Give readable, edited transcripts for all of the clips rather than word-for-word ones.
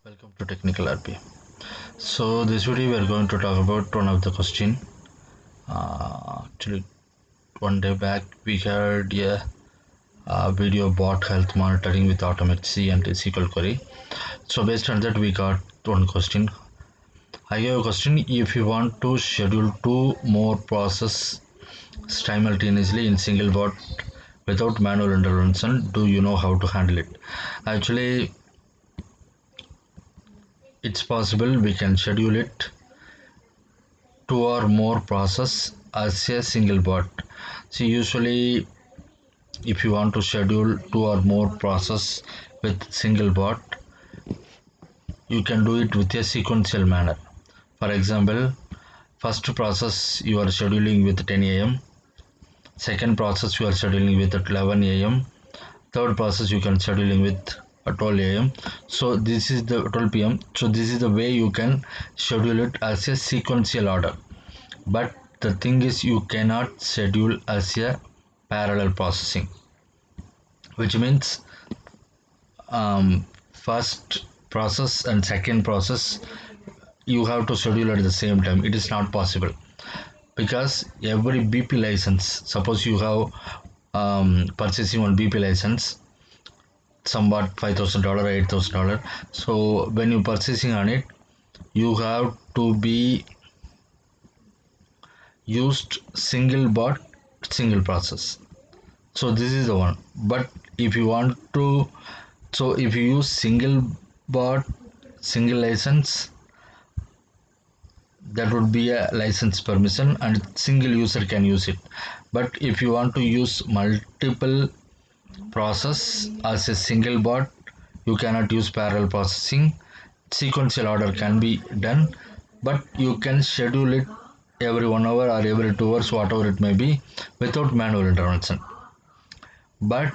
Welcome to Technical RP. So this video we are going to talk about one of the question. Actually, one day back we had a video bot health monitoring with Automate C and SQL query. So based on that we got one question. I have a question: if you want to schedule two more process simultaneously in single bot without manual intervention, do you know how to handle it? Actually, it's possible. We can schedule it two or more process as a single bot. See, usually if you want to schedule two or more process with single bot, you can do it with a sequential manner. For example, first process you are scheduling with 10 a.m., second process you are scheduling with 11 a.m., third process you can scheduling with 12 a.m. So this is the 12 p.m. So this is the way you can schedule it as a sequential order. But the thing is, you cannot schedule as a parallel processing, which means first process and second process you have to schedule at the same time. It is not possible because every BP license, suppose you have purchasing one BP license, somewhat $5,000, $8,000. So when you purchasing on it, you have to be used single bot, single process. So this is the one. But if you want to, so if you use single bot, single license, that would be a license permission and single user can use it. But if you want to use multiple process as a single bot, you cannot use parallel processing. Sequential order can be done, but you can schedule it every 1 hour or every 2 hours, whatever it may be, without manual intervention. But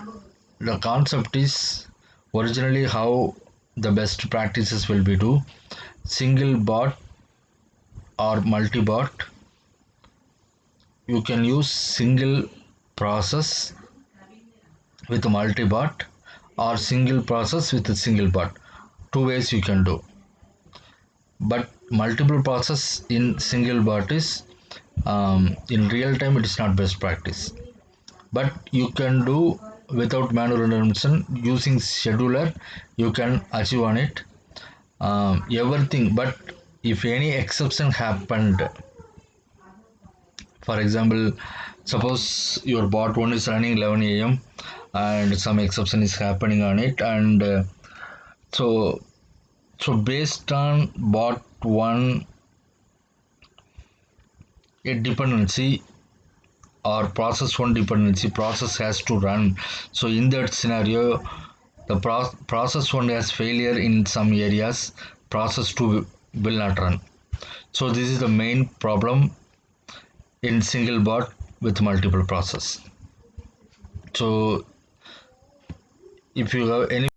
the concept is originally how the best practices will be to single bot or multi bot. You can use single process with multi bot or single process with a single bot. Two ways you can do. But multiple process in single bot is in real time it is not best practice. But you can do without manual intervention using scheduler. You can achieve on it everything. But if any exception happened, for example, suppose your bot 1 is running 11 a.m. and some exception is happening on it, and so based on bot 1 a dependency or process 1 dependency, process has to run. So in that scenario, the process 1 has failure in some areas, process 2 will not run. So this is the main problem in single bot with multiple process. So if you have any